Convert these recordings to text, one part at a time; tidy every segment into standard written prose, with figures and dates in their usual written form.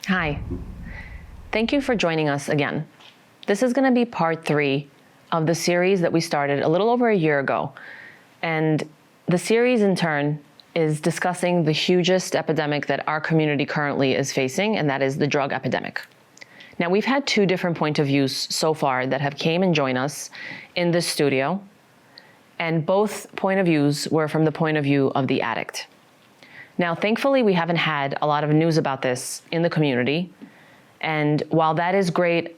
Hi. Thank you for joining us again. This is going to be part 3 of the series that we started a little over a year ago. And the series in turn is discussing the hugest epidemic that our community currently is facing, and that is the drug epidemic. Now, we've had 2 different point of views so far that have came and joined us in this studio, and both point of views were from the point of view of the addict. Now, thankfully, we haven't had a lot of news about this in the community. And while that is great,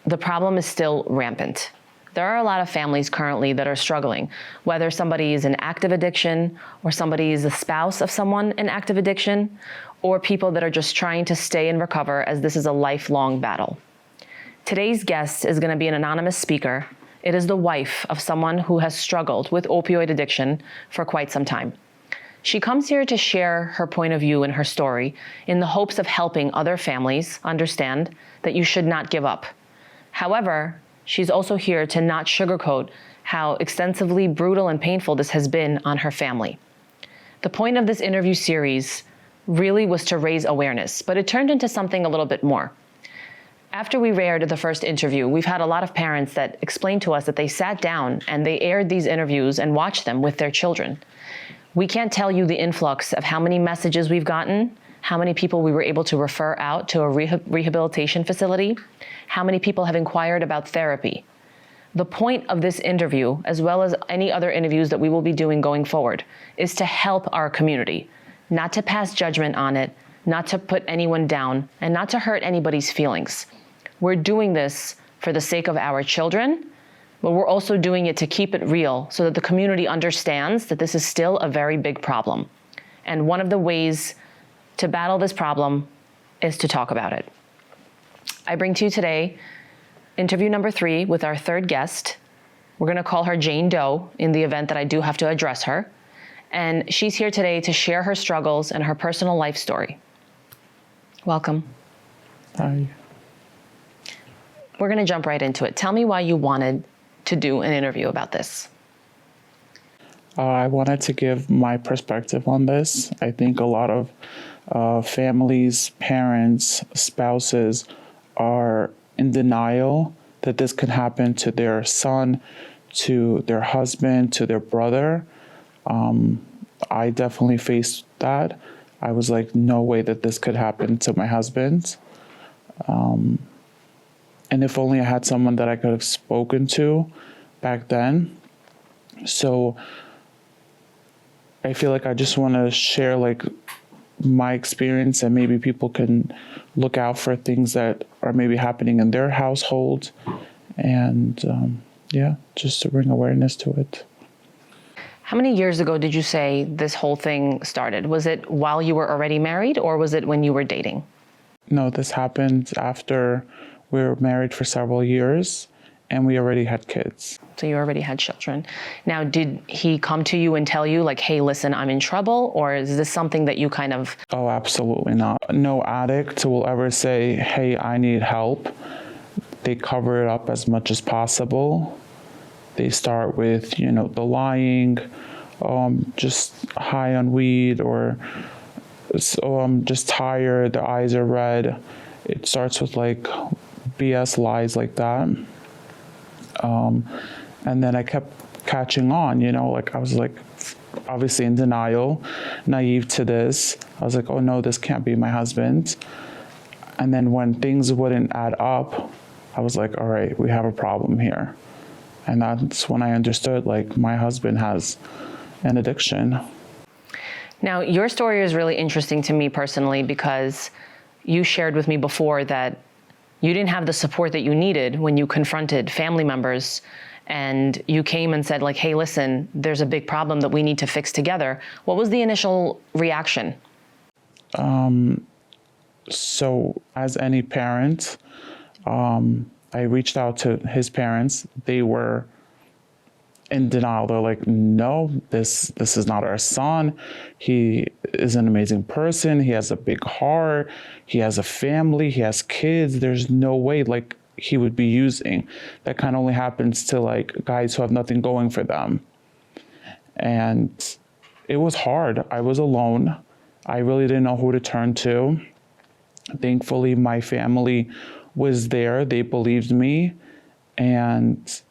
the problem is still rampant. There are a lot of families currently that are struggling, whether somebody is in active addiction or somebody is a spouse of someone in active addiction, or people that are just trying to stay and recover, as this is a lifelong battle. Today's guest is going to be an anonymous speaker. It is the wife of someone who has struggled with opioid addiction for quite some time. She comes here to share her point of view and her story in the hopes of helping other families understand that you should not give up. However, she's also here to not sugarcoat how extensively brutal and painful this has been on her family. The point of this interview series really was to raise awareness, but it turned into something a little bit more. After we aired the first interview, we've had a lot of parents that explained to us that they sat down and they aired these interviews and watched them with their children. We can't tell you the influx of how many messages we've gotten, how many people we were able to refer out to a rehabilitation facility, how many people have inquired about therapy. The point of this interview, as well as any other interviews that we will be doing going forward, is to help our community, not to pass judgment on it, not to put anyone down, and not to hurt anybody's feelings. We're doing this for the sake of our children, but we're also doing it to keep it real so that the community understands that this is still a very big problem. And one of the ways to battle this problem is to talk about it. I bring to you today interview number 3 with our third guest. We're going to call her Jane Doe in the event that I do have to address her. And she's here today to share her struggles and her personal life story. Welcome. Hi. We're going to jump right into it. Tell me why you wanted to do an interview about this. I wanted to give my perspective on this. I think a lot of families, parents, spouses are in denial that this could happen to their son, to their husband, to their brother. I definitely faced that. I was like, no way that this could happen to my husband. And if only I had someone that I could have spoken to back then. So I feel like I just want to share like my experience, and maybe people can look out for things that are maybe happening in their household. And just to bring awareness to it. How many years ago did you say this whole thing started? Was it while you were already married, or was it when you were dating? No, this happened after we were married for several years, and we already had kids. So you already had children. Now, did he come to you and tell you like, hey, listen, I'm in trouble? Or is this something that you kind of... Oh, absolutely not. No addict will ever say, hey, I need help. They cover it up as much as possible. They start with, the lying, just high on weed, or just tired, the eyes are red. It starts with like BS lies like that. And then I kept catching on, like I was like obviously in denial, naive to this. I was like, oh no, this can't be my husband. And then when things wouldn't add up, I was like, all right, we have a problem here. And that's when I understood like my husband has an addiction. Now, your story is really interesting to me personally because you shared with me before that you didn't have the support that you needed when you confronted family members and you came and said like, hey, listen, there's a big problem that we need to fix together. What was the initial reaction? So as any parent, I reached out to his parents. They were in denial. They're like, no, this is not our son. He is an amazing person. He has a big heart. He has a family. He has kids. There's no way like he would be using. That kind of only happens to like guys who have nothing going for them. And it was hard. I was alone. I really didn't know who to turn to. Thankfully, my family was there. They believed me, and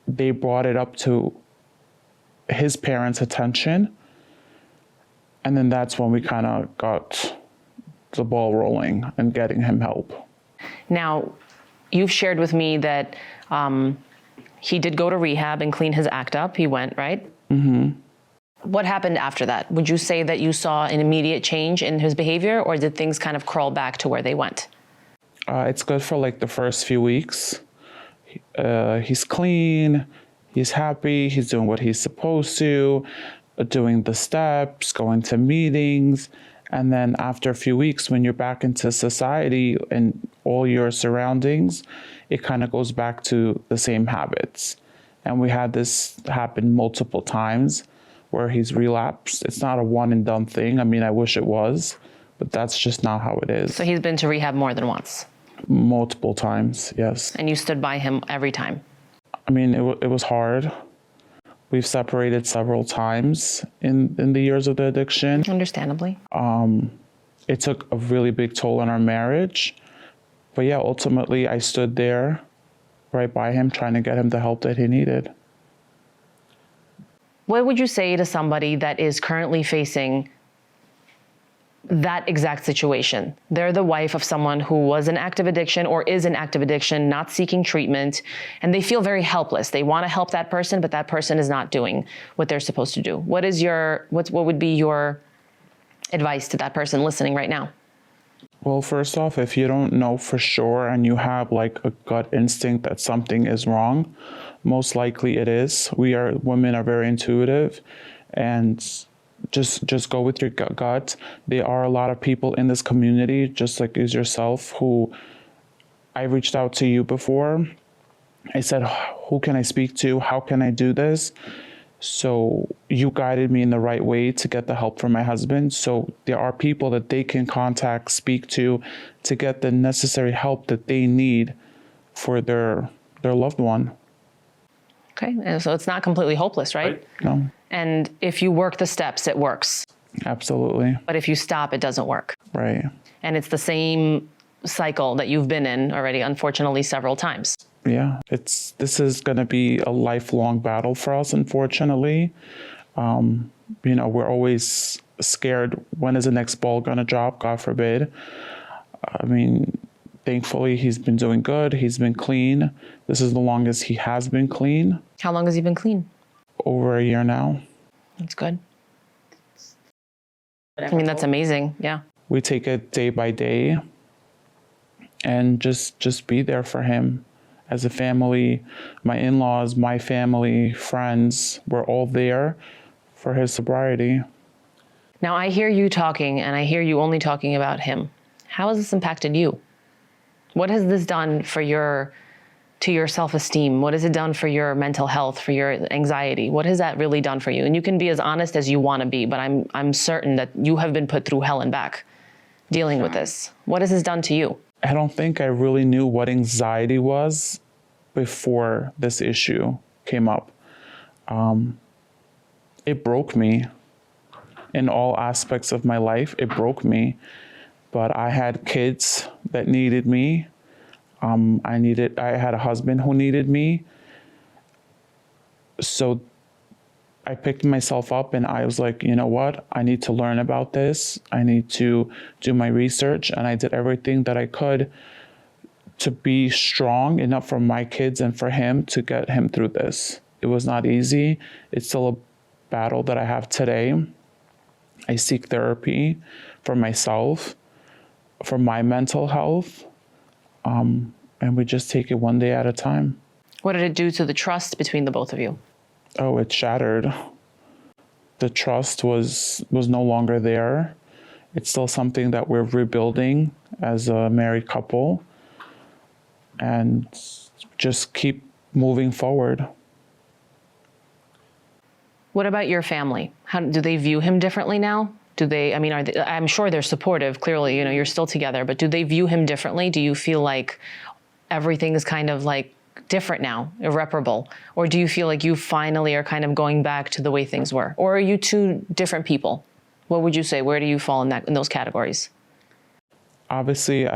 they brought it up to his parents' attention. And then that's when we kind of got the ball rolling and getting him help. Now, you've shared with me that he did go to rehab and clean his act up. He went, right? Mm-hmm. What happened after that? Would you say that you saw an immediate change in his behavior, or did things kind of crawl back to where they went? It's good for like the first few weeks. He's clean, he's happy, he's doing what he's supposed to, doing the steps, going to meetings. And then after a few weeks, when you're back into society and all your surroundings, it kind of goes back to the same habits. And we had this happen multiple times where he's relapsed. It's not a one and done thing. I mean, I wish it was, but that's just not how it is. So he's been to rehab more than once? Multiple times, yes. And you stood by him every time? I mean, it was hard. We've separated several times in the years of the addiction. Understandably. It took a really big toll on our marriage. But yeah, ultimately, I stood there right by him, trying to get him the help that he needed. What would you say to somebody that is currently facing that exact situation? They're the wife of someone who was in active addiction or is in active addiction, not seeking treatment, and they feel very helpless. They want to help that person, but that person is not doing what they're supposed to do. What would be your advice to that person listening right now? Well, first off, if you don't know for sure and you have like a gut instinct that something is wrong, most likely it is. Women are very intuitive, and just go with your gut. There are a lot of people in this community, just like as yourself, who I reached out to you before. I said, who can I speak to? How can I do this? So you guided me in the right way to get the help from my husband. So there are people that they can contact, speak to get the necessary help that they need for their loved one. Okay, and so it's not completely hopeless, right? No. And if you work the steps, it works. Absolutely. But if you stop, it doesn't work. Right. And it's the same cycle that you've been in already, unfortunately, several times. Yeah, this is going to be a lifelong battle for us, unfortunately. We're always scared, when is the next ball going to drop, God forbid. I mean, thankfully, he's been doing good. He's been clean. This is the longest he has been clean. How long has he been clean? Over a year now. That's good. I mean, that's amazing. Yeah. We take it day by day and just be there for him. As a family, my in-laws, my family, friends, we're all there for his sobriety. Now, I hear you talking, and I hear you only talking about him. How has this impacted you? What has this done for your self-esteem? What has it done for your mental health, for your anxiety? What has that really done for you? And you can be as honest as you want to be, but I'm certain that you have been put through hell and back dealing with this. What has this done to you? I don't think I really knew what anxiety was before this issue came up. It broke me in all aspects of my life. It broke me, but I had kids that needed me. I had a husband who needed me. So I picked myself up and I was like, you know what? I need to learn about this. I need to do my research. And I did everything that I could to be strong enough for my kids and for him to get him through this. It was not easy. It's still a battle that I have today. I seek therapy for myself, for my mental health. And we just take it one day at a time. What did it do to the trust between the both of you? Oh, it shattered. The trust was no longer there. It's still something that we're rebuilding as a married couple, and just keep moving forward. What about your family? How do they view him differently now? I'm sure they're supportive. Clearly, you're still together, but do they view him differently? Do you feel like everything is kind of like different now, irreparable? Or do you feel like you finally are kind of going back to the way things were? Or are you two different people? What would you say? Where do you fall in those categories? obviously,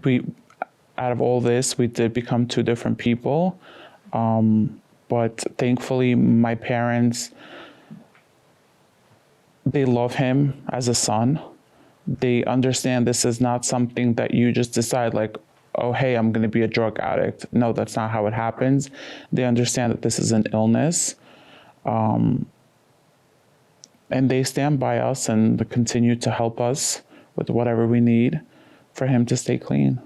we out of all this, we did become two different people. But thankfully, my parents, they love him as a son. They understand this is not something that you just decide like, oh, hey, I'm going to be a drug addict. No, that's not how it happens. They understand that this is an illness. And they stand by us and continue to help us with whatever we need for him to stay clean.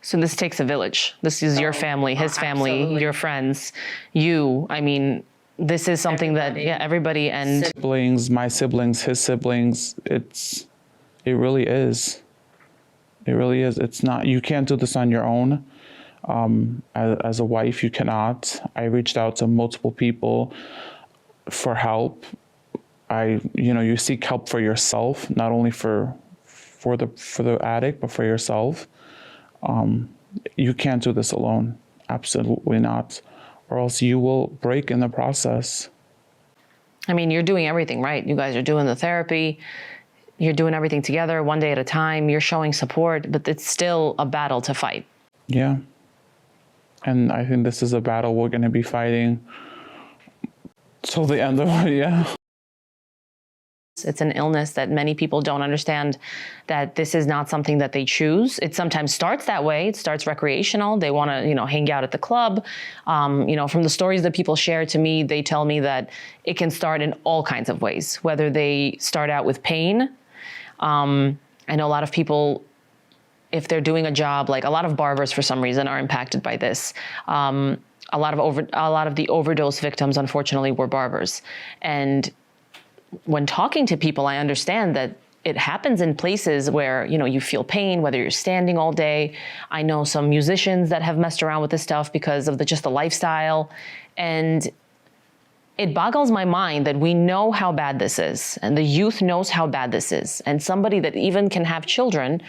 So this takes a village. This is your family, his family, absolutely. your friends, you. I mean, this is something that, everybody and Siblings, my siblings, his siblings, it really is. It really is. It's not, you can't do this on your own. As a wife, you cannot. I reached out to multiple people for help. You seek help for yourself, not only for the addict, but for yourself. You can't do this alone. Absolutely not. Or else you will break in the process. I mean, you're doing everything right. You guys are doing the therapy. You're doing everything together, one day at a time. You're showing support, but it's still a battle to fight. Yeah. And I think this is a battle we're going to be fighting till the end of it, yeah. It's an illness that many people don't understand, that this is not something that they choose. It sometimes starts that way. It starts recreational. They want to, hang out at the club. From the stories that people share to me, they tell me that it can start in all kinds of ways, whether they start out with pain. I know a lot of people, if they're doing a job, like a lot of barbers for some reason are impacted by this. A lot of the overdose victims, unfortunately, were barbers. And when talking to people, I understand that it happens in places where, you feel pain, whether you're standing all day. I know some musicians that have messed around with this stuff because of just the lifestyle. And it boggles my mind that we know how bad this is, and the youth knows how bad this is. And somebody that even can have children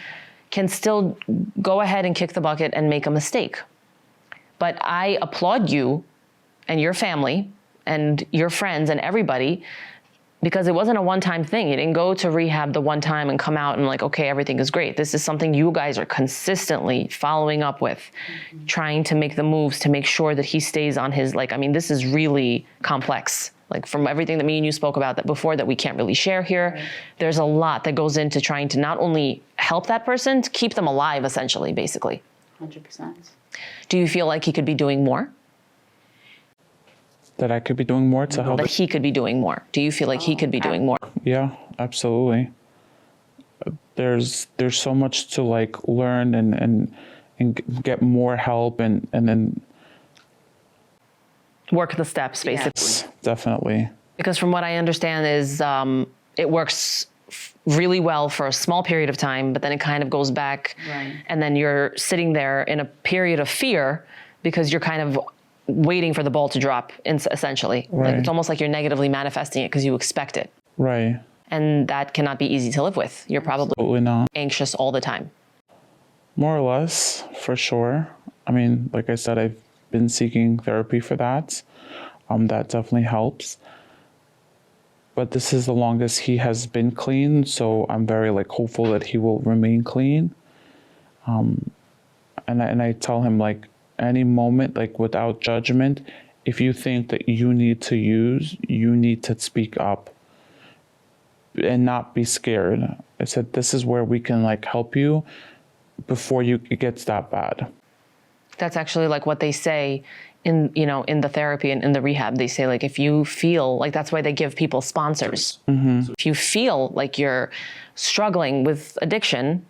can still go ahead and kick the bucket and make a mistake. But I applaud you and your family and your friends and everybody, because it wasn't a one-time thing. You didn't go to rehab the one time and come out and like, okay, everything is great. This is something you guys are consistently following up with, trying to make the moves to make sure that he stays on his, this is really complex. Like from everything that me and you spoke about that before that we can't really share here, right. There's a lot that goes into trying to not only help that person, to keep them alive, essentially, basically. 100%. Do you feel like he could be doing more? That I could be doing more to help. That he could be doing more. Do you feel like he could be doing more? Yeah, absolutely. There's so much to learn and get more help and then work the steps, basically. Yes, definitely. Because from what I understand is it works really well for a small period of time, but then it kind of goes back. Right. And then you're sitting there in a period of fear because you're kind of waiting for the ball to drop, essentially. Right. It's almost like you're negatively manifesting it because you expect it. Right. And that cannot be easy to live with. You're probably Absolutely not. anxious all the time. More or less, for sure. I mean, like I said, I've been seeking therapy for that. That definitely helps. But this is the longest he has been clean, so I'm very hopeful that he will remain clean. And I tell him any moment, without judgment, if you think that you need to use, you need to speak up and not be scared. I said, this is where we can help you before it gets that bad. That's actually what they say in the therapy and in the rehab. They say if you feel that's why they give people sponsors. Mm-hmm. So if you feel like you're struggling with addiction,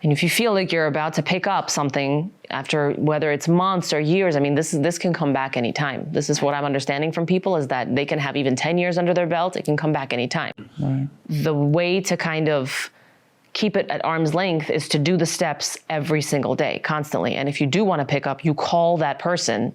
and if you feel like you're about to pick up something after, whether it's months or years, this can come back anytime. This is what I'm understanding from people, is that they can have even 10 years under their belt. It can come back anytime. Right. The way to kind of keep it at arm's length is to do the steps every single day, constantly. And if you do want to pick up, you call that person,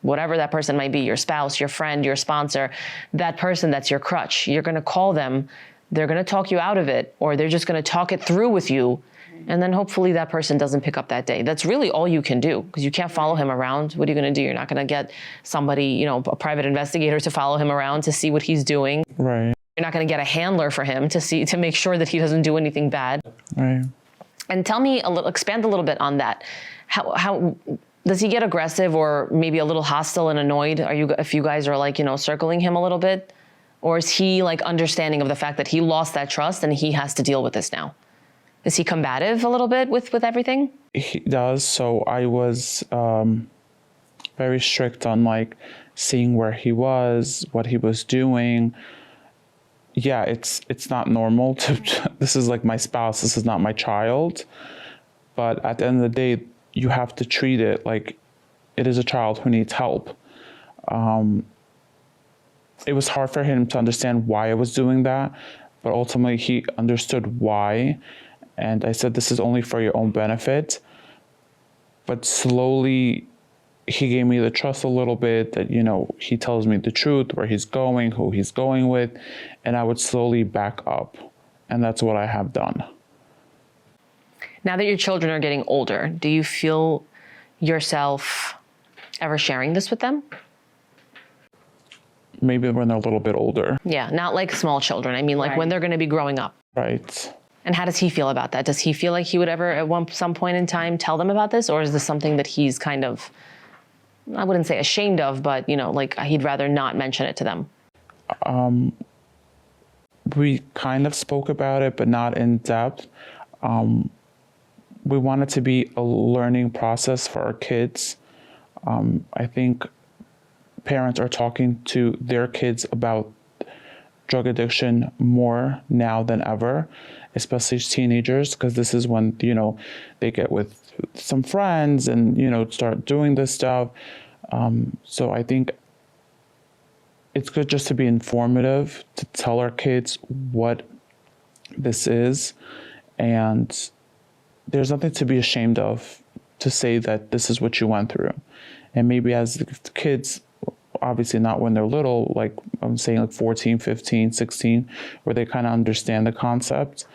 whatever that person might be, your spouse, your friend, your sponsor, that person that's your crutch. You're going to call them. They're going to talk you out of it, or they're just going to talk it through with you. And then hopefully that person doesn't pick up that day. That's really all you can do, because you can't follow him around. What are you going to do? You're not going to get somebody, a private investigator to follow him around to see what he's doing. Right. You're not going to get a handler for him to make sure that he doesn't do anything bad. Right. And tell me expand a little bit on that. How does he get aggressive or maybe a little hostile and annoyed? If you guys are like, circling him a little bit? Or is he like understanding of the fact that he lost that trust and he has to deal with this now? Is he combative a little bit with everything? He does. So I was very strict on like seeing where he was, what he was doing. Yeah, it's not normal to, this is like my spouse, this is not my child. But at the end of the day, you have to treat it like it is a child who needs help. It was hard for him to understand why I was doing that, but ultimately he understood why. And I said, this is only for your own benefit. But slowly he gave me the trust a little bit that, he tells me the truth, where he's going, who he's going with, and I would slowly back up. And that's what I have done. Now that your children are getting older, do you feel yourself ever sharing this with them? Maybe when they're a little bit older. Yeah, not like small children. I mean, like when they're going to be growing up. Right. And how does he feel about that? Does he feel like he would ever at some point in time tell them about this? Or is this something that he's kind of, I wouldn't say ashamed of, but, like he'd rather not mention it to them? We kind of spoke about it, but not in depth. We want it to be a learning process for our kids. I think parents are talking to their kids about drug addiction more now than ever, especially teenagers, because this is when, they get with some friends and, start doing this stuff. So I think it's good just to be informative, to tell our kids what this is. And there's nothing to be ashamed of to say that this is what you went through. And maybe as the kids, obviously not when they're little, like I'm saying like 14, 15, 16, where they kind of understand the concept.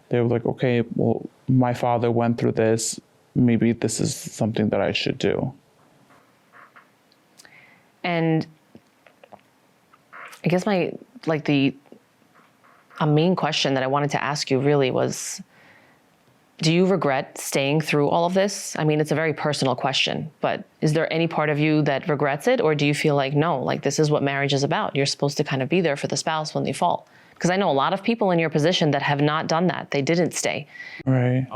They're like, okay, well, my father went through this. Maybe this is something that I should do. And I guess a main question that I wanted to ask you really was, do you regret staying through all of this? I mean, it's a very personal question, but is there any part of you that regrets it? Or do you feel like, no, like this is what marriage is about. You're supposed to kind of be there for the spouse when they fall. Because I know a lot of people in your position that have not done that. They didn't stay. Right.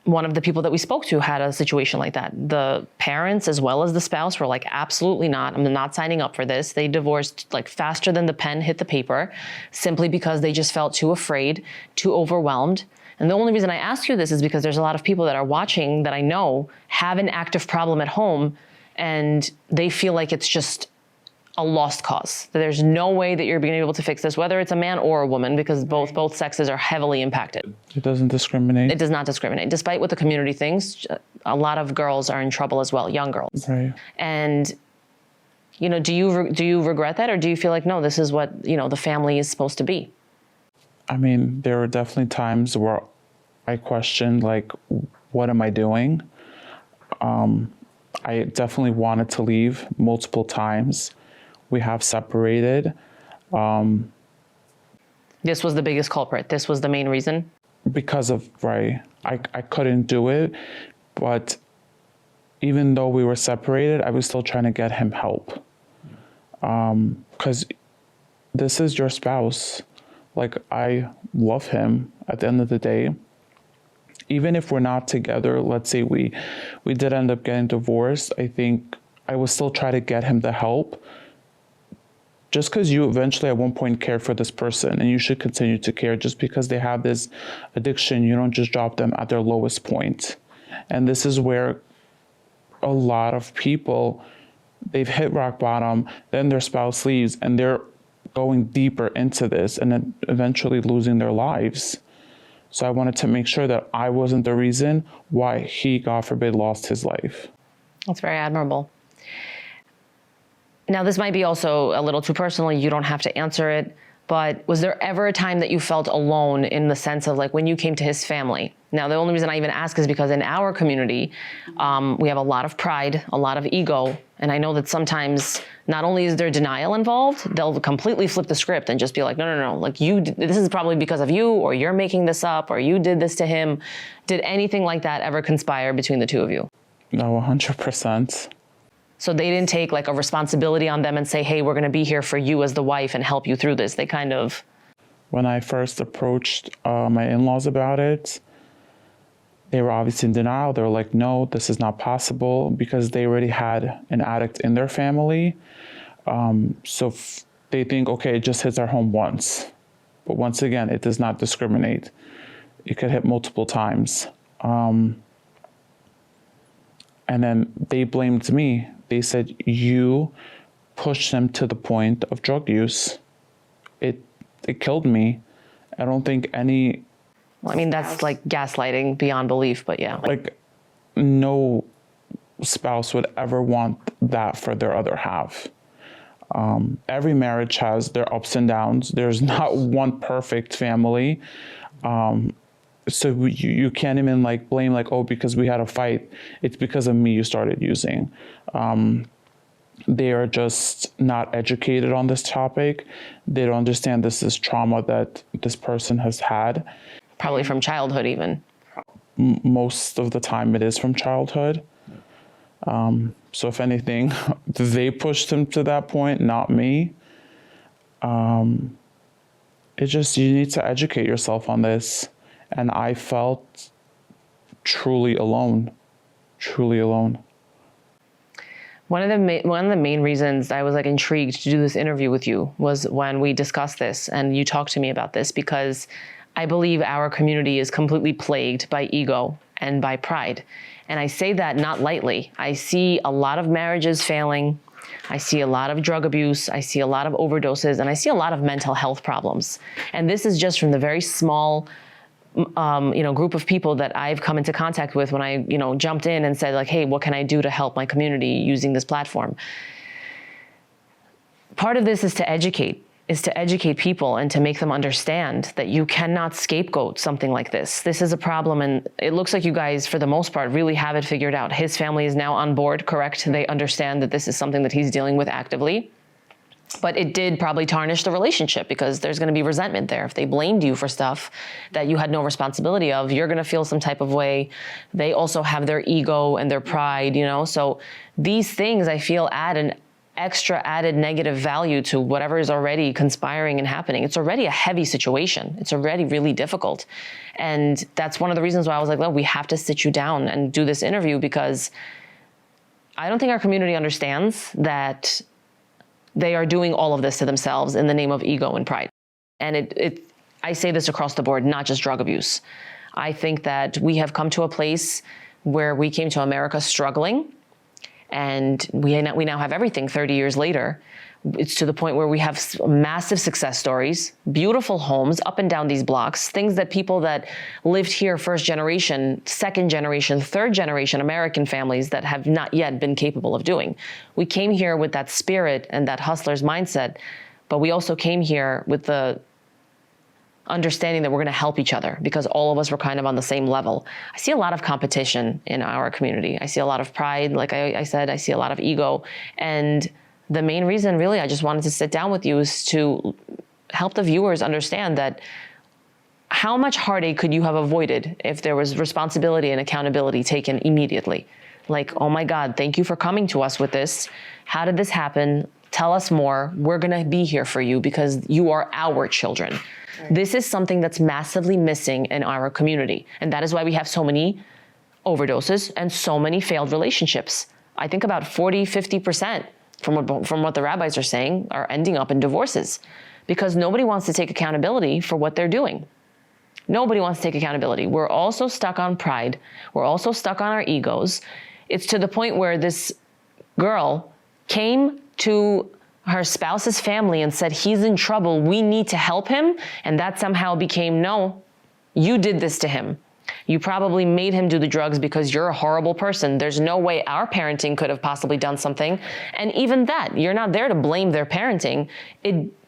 One of the people that we spoke to had a situation like that. The parents as well as the spouse were like, absolutely not. I'm not signing up for this. They divorced like faster than the pen hit the paper, simply because they just felt too afraid, too overwhelmed. And the only reason I ask you this is because there's a lot of people that are watching that I know have an active problem at home, and they feel like it's just a lost cause. That there's no way that you're being able to fix this, whether it's a man or a woman, because both sexes are heavily impacted. It doesn't discriminate. It does not discriminate. Despite what the community thinks, a lot of girls are in trouble as well, young girls. Right. And, do you regret that, or do you feel like, no, this is what, the family is supposed to be? I mean, there were definitely times where I questioned, like, what am I doing? I definitely wanted to leave multiple times. We have separated. This was the biggest culprit. This was the main reason? Because of, right, I couldn't do it. But even though we were separated, I was still trying to get him help. Because this is your spouse. Like, I love him at the end of the day. Even if we're not together, let's say we did end up getting divorced, I think I would still try to get him the help. Just because you eventually at one point cared for this person, and you should continue to care. Just because they have this addiction, you don't just drop them at their lowest point. And this is where a lot of people, they've hit rock bottom, then their spouse leaves, and they're going deeper into this and then eventually losing their lives. So I wanted to make sure that I wasn't the reason why he, God forbid, lost his life. That's very admirable. Now, this might be also a little too personal. You don't have to answer it, But was there ever a time that you felt alone in the sense of like when you came to his family? Now, the only reason I even ask is because in our community, we have a lot of pride, a lot of ego. And I know that sometimes not only is there denial involved, they'll completely flip the script and just be like, no, like this is probably because of you, or you're making this up, or you did this to him. Did anything like that ever conspire between the two of you? No, 100%. So they didn't take like a responsibility on them and say, hey, we're going to be here for you as the wife and help you through this. They kind of... When I first approached my in-laws about it, they were obviously in denial. They were like, no, this is not possible, because they already had an addict in their family. So they think, okay, it just hits our home once. But once again, it does not discriminate. It could hit multiple times. And then they blamed me. They said, you pushed him to the point of drug use. It killed me. I don't think any... Well, I mean, that's like gaslighting beyond belief, but yeah. Like, no spouse would ever want that for their other half. Every marriage has their ups and downs. There's not one perfect family. So you can't even like blame like, oh, because we had a fight, it's because of me you started using. They are just not educated on this topic. They don't understand this is trauma that this person has had. Probably from childhood even. Most of the time it is from childhood. So if anything, they pushed him to that point, not me. It's just, you need to educate yourself on this. And I felt truly alone. One of the main reasons I was like intrigued to do this interview with you was when we discussed this and you talked to me about this, because I believe our community is completely plagued by ego and by pride. And I say that not lightly. I see a lot of marriages failing. I see a lot of drug abuse. I see a lot of overdoses, and I see a lot of mental health problems. And this is just from the very small group of people that I've come into contact with when I, jumped in and said like, hey, what can I do to help my community using this platform? Part of this is to educate people and to make them understand that you cannot scapegoat something like this. This is a problem, and it looks like you guys, for the most part, really have it figured out. His family is now on board, correct? They understand that this is something that he's dealing with actively. But it did probably tarnish the relationship, because there's going to be resentment there. If they blamed you for stuff that you had no responsibility of, you're going to feel some type of way. They also have their ego and their pride, So these things, I feel, add an extra added negative value to whatever is already conspiring and happening. It's already a heavy situation. It's already really difficult. And that's one of the reasons why I was like, well, we have to sit you down and do this interview, because I don't think our community understands that they are doing all of this to themselves in the name of ego and pride. And I say this across the board, not just drug abuse. I think that we have come to a place where we came to America struggling, and we now have everything 30 years later. It's to the point where we have massive success stories, beautiful homes up and down these blocks, things that people that lived here first generation, second generation, third generation American families that have not yet been capable of doing. We came here with that spirit and that hustler's mindset, but we also came here with the understanding that we're going to help each other, because all of us were kind of on the same level. I see a lot of competition in our community. I see a lot of pride. Like I said, I see a lot of ego. And the main reason really I just wanted to sit down with you is to help the viewers understand that how much heartache could you have avoided if there was responsibility and accountability taken immediately? Like, oh my God, thank you for coming to us with this. How did this happen? Tell us more. We're going to be here for you because you are our children. Right. This is something that's massively missing in our community. And that is why we have so many overdoses and so many failed relationships. I think about 40-50% from what the rabbis are saying are ending up in divorces, because nobody wants to take accountability for what they're doing. Nobody wants to take accountability. We're also stuck on pride. We're also stuck on our egos. It's to the point where this girl came to her spouse's family and said, he's in trouble, we need to help him. And that somehow became, no, you did this to him. You probably made him do the drugs because you're a horrible person. There's no way our parenting could have possibly done something. And even that, you're not there to blame their parenting.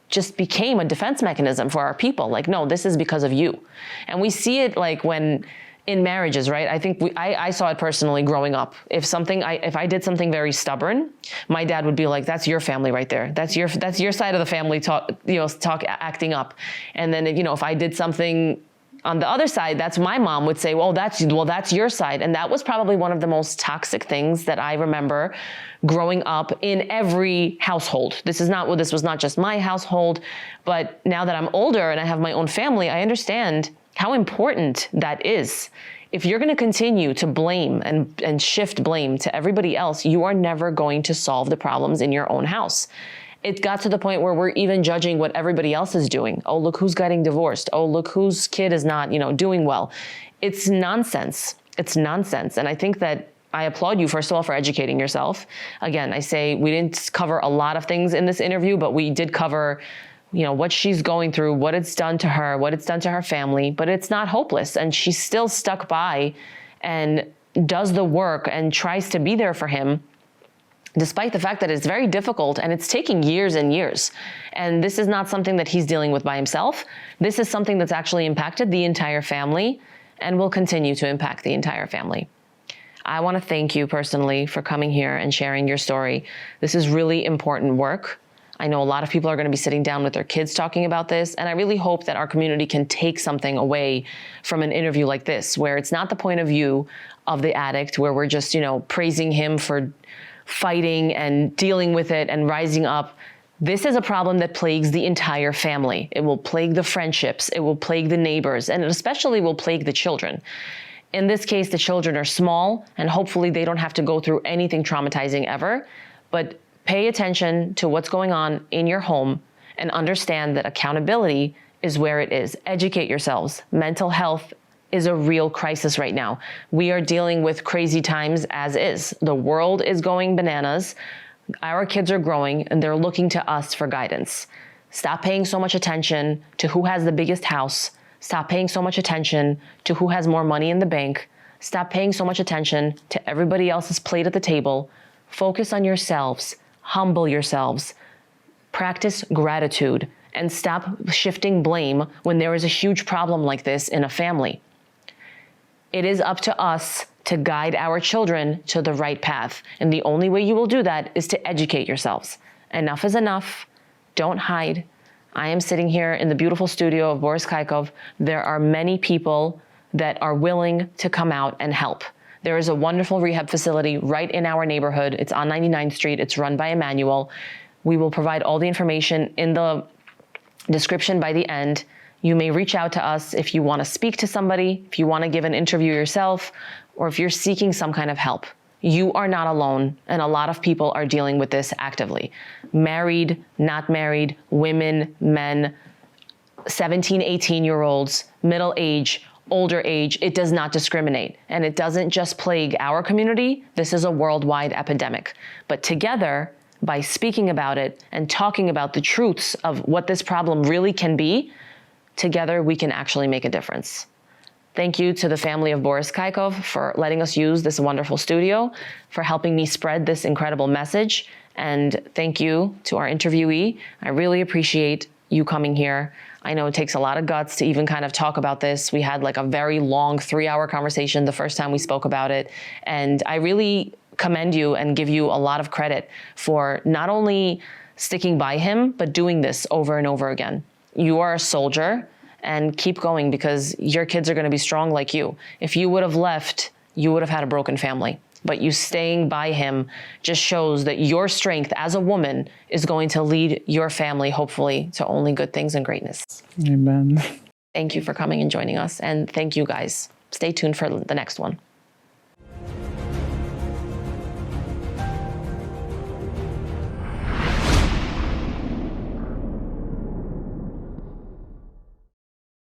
just became a defense mechanism for our people. Like, no, this is because of you. And we see it like when in marriages, right? I think I saw it personally growing up. If I did something very stubborn, my dad would be like, "That's your family right there. That's your side of the family acting up." And then, if I did something on the other side, that's my mom would say, well, that's your side. And that was probably one of the most toxic things that I remember growing up in every household. This was not just my household, but now that I'm older and I have my own family, I understand how important that is. If you're going to continue to blame and shift blame to everybody else, you are never going to solve the problems in your own house. It got to the point where we're even judging what everybody else is doing. Oh, look who's getting divorced. Oh, look whose kid is not, doing well. It's nonsense. It's nonsense. And I think that I applaud you, first of all, for educating yourself. Again, I say we didn't cover a lot of things in this interview, but we did cover what she's going through, what it's done to her, what it's done to her family, but it's not hopeless. And she's still stuck by and does the work and tries to be there for him, despite the fact that it's very difficult and it's taking years and years. And this is not something that he's dealing with by himself. This is something that's actually impacted the entire family and will continue to impact the entire family. I want to thank you personally for coming here and sharing your story. This is really important work. I know a lot of people are going to be sitting down with their kids talking about this, and I really hope that our community can take something away from an interview like this, where it's not the point of view of the addict, where we're just, praising him for fighting and dealing with it and rising up. This is a problem that plagues the entire family. It will plague the friendships, it will plague the neighbors, and it especially will plague the children. In this case, the children are small, and hopefully they don't have to go through anything traumatizing ever, but pay attention to what's going on in your home and understand that accountability is where it is. Educate yourselves. Mental health is a real crisis right now. We are dealing with crazy times as is. The world is going bananas. Our kids are growing and they're looking to us for guidance. Stop paying so much attention to who has the biggest house. Stop paying so much attention to who has more money in the bank. Stop paying so much attention to everybody else's plate at the table. Focus on yourselves. Humble yourselves. Practice gratitude and stop shifting blame when there is a huge problem like this in a family. It is up to us to guide our children to the right path. And the only way you will do that is to educate yourselves. Enough is enough. Don't hide. I am sitting here in the beautiful studio of Boris Kaikov. There are many people that are willing to come out and help. There is a wonderful rehab facility right in our neighborhood. It's on 99th Street. It's run by Emmanuel. We will provide all the information in the description by the end. You may reach out to us if you want to speak to somebody, if you want to give an interview yourself, or if you're seeking some kind of help. You are not alone, and a lot of people are dealing with this actively. Married, not married, women, men, 17, 18-year-olds, middle age, older age, it does not discriminate. And it doesn't just plague our community. This is a worldwide epidemic. But together, by speaking about it and talking about the truths of what this problem really can be, together we can actually make a difference. Thank you to the family of Boris Kaikov for letting us use this wonderful studio, for helping me spread this incredible message. And thank you to our interviewee. I really appreciate you coming here. I know it takes a lot of guts to even kind of talk about this. We had like a very long 3-hour conversation the first time we spoke about it. And I really commend you and give you a lot of credit for not only sticking by him, but doing this over and over again. You are a soldier, and keep going because your kids are going to be strong like you. If you would have left, you would have had a broken family. But you staying by him just shows that your strength as a woman is going to lead your family, hopefully, to only good things and greatness. Amen. Thank you for coming and joining us. And thank you guys. Stay tuned for the next one.